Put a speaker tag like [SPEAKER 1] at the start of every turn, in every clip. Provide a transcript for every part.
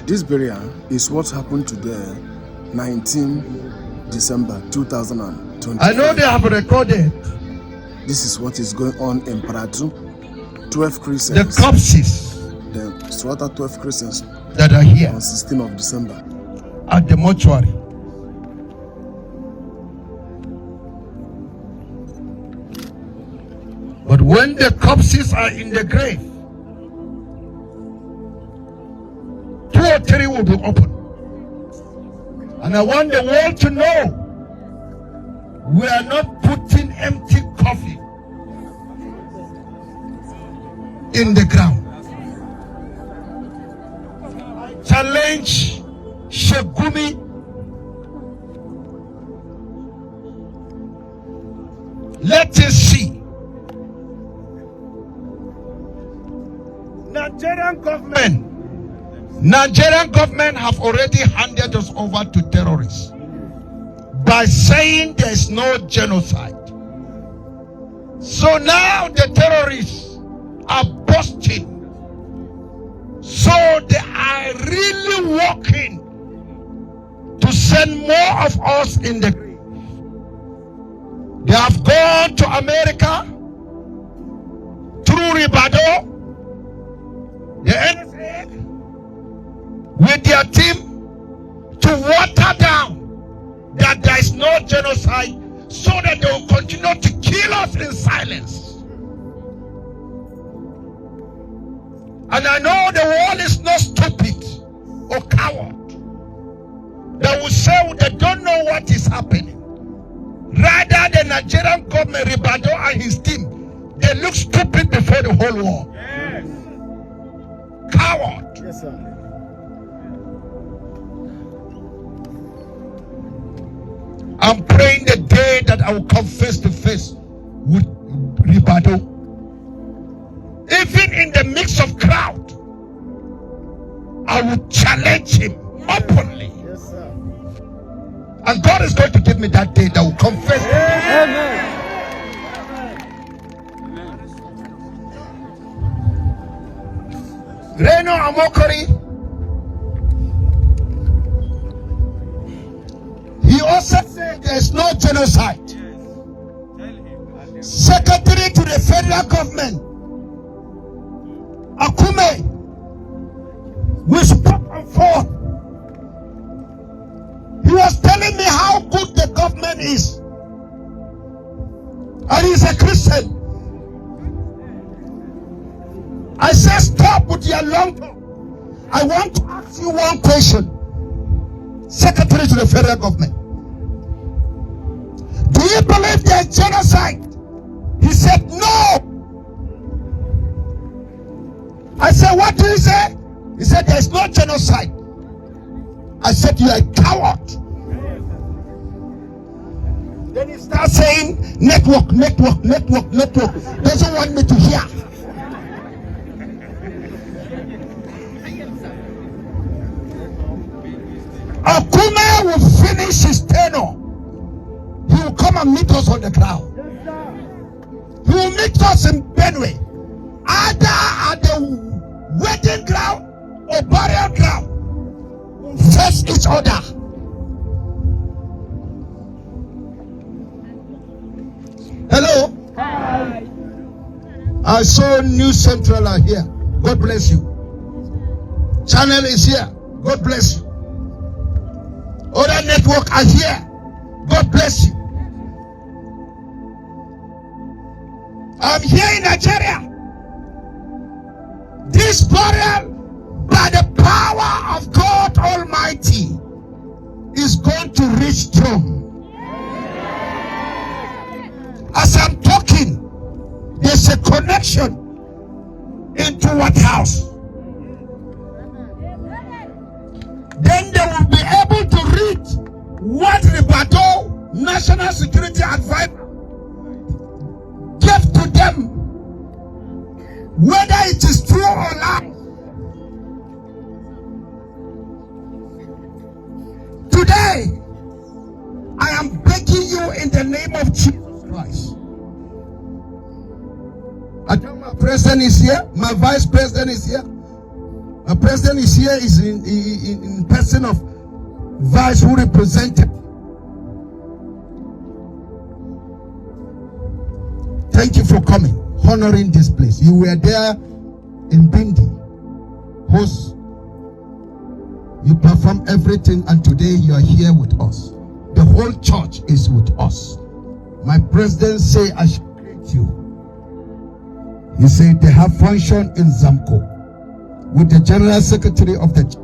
[SPEAKER 1] This burial is what happened today, 19 December 2020.
[SPEAKER 2] I know they have recorded.
[SPEAKER 1] This is what is going on in Paratu. 12 Christians.
[SPEAKER 2] The corpses.
[SPEAKER 1] The slaughter 12 Christians
[SPEAKER 2] that are here
[SPEAKER 1] on 16th of December.
[SPEAKER 2] At the mortuary. But when the corpses are in the grave, 2 or 3 will be open. And I want the world to know we are not putting empty coffin in the ground. Challenge Shegumi. Let us see. Nigerian government have already handed us over to terrorists by saying there is no genocide. So now the terrorists are busting. So they are really working to send more of us in the grave. They have gone to America through Ribado, the NSA, with their team to water down that there is no genocide, so that they will continue to kill us in silence. And I know the world is not stupid or coward. They will say they don't know what is happening. Rather, the Nigerian government, Ribado and his team, they look stupid before the whole world.
[SPEAKER 3] Yes.
[SPEAKER 2] Coward.
[SPEAKER 3] Yes, sir.
[SPEAKER 2] I'm praying the day that I will come face to face with Ribado. Even in the mix of crowd, I will challenge him openly.
[SPEAKER 3] Yes, sir.
[SPEAKER 2] And God is going to give me that day that will come face to face.
[SPEAKER 3] Amen.
[SPEAKER 2] Reno Amokori, he also said there is no genocide. Secretary to the federal government, Akume, we spoke and forth. He was telling me how good the government is. And he's a Christian. I said, stop with your long talk. I want to ask you one question. Secretary to the federal government. Do you believe there's genocide? He said, no. I said, what do you say? He said, there's no genocide. I said, you are a coward. Then he starts saying, network. Doesn't want me to hear. Akume will finish his tenure. He will come and meet us on the ground. He will meet us in Benue, either at the wedding ground or burial ground. We'll face each other. Hello?
[SPEAKER 3] Hi.
[SPEAKER 2] I saw News Central are here. God bless you. Channel is here. God bless you. Other network are here. God bless you. I'm here in Nigeria. This burial, by the power of God Almighty, is going to reach Rome. As I'm talking, there's a connection into White House. Then they will be able to read what Ribado, National Security Advisor, gave to them, whether it is true or lie. Today, I am begging you in the name of Jesus Christ. I tell my president is here, my vice president is here. The president is here, is in person of vice who represented. Thank you for coming, honoring this place. You were there in Bindi, host. You perform everything, and today you are here with us. The whole church is with us. My president say I should greet you. He said they have function in Zamko with the general secretary of the church.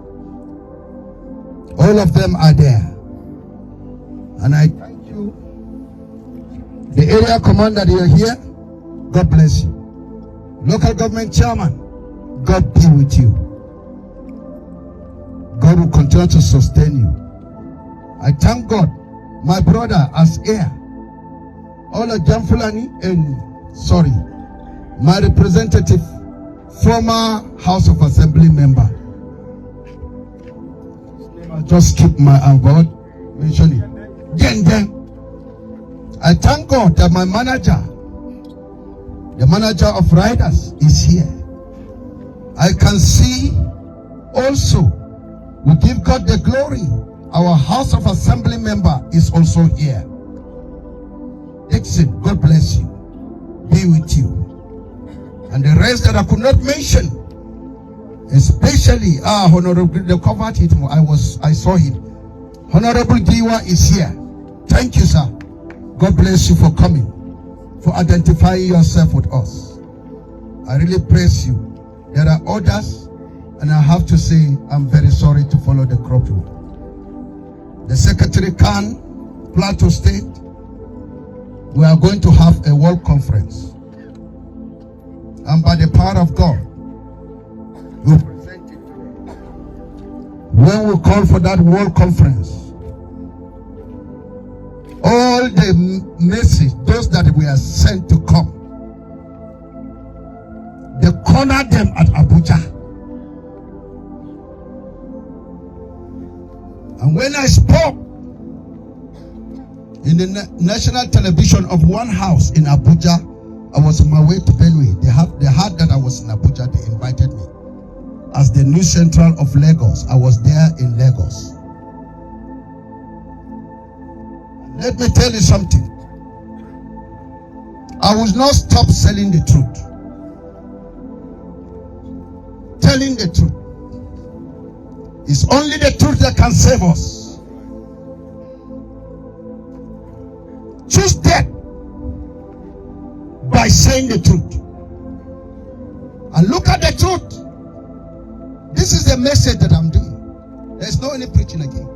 [SPEAKER 2] All of them are there. And I thank you. The area commander, you're here. God bless you. Local government chairman, God be with you. God will continue to sustain you. I thank God, my brother as heir. All of Jamfulani and my representative, former House of Assembly member. I'll just keep my God mention it. Then. I thank God that my manager, the manager of riders, is here. I can see also, we give God the glory. Our House of Assembly member is also here. Dixon, God bless you. Be with you. And the rest that I could not mention, especially Honorable, they covered it more. I saw him. Honorable Giwa is here. Thank you, sir. God bless you for coming, for identifying yourself with us. I really praise you. There are others, and I have to say, I'm very sorry to follow the crop road. The Secretary Khan, Plateau State, we are going to have a world conference. And by the power of God, we present it. When we call for that world conference, all the message, those that we are sent to come, they corner them at Abuja. And when I spoke in the national television of one house in Abuja, I was on my way to Benue. They heard that I was in Abuja. They invited me. As the new central of Lagos, I was there in Lagos. Let me tell you something. I will not stop selling the truth. Telling the truth. It's only the truth that can save us. Choose death by saying the truth. And look at the truth. This is the message that I'm doing. There's no any preaching again.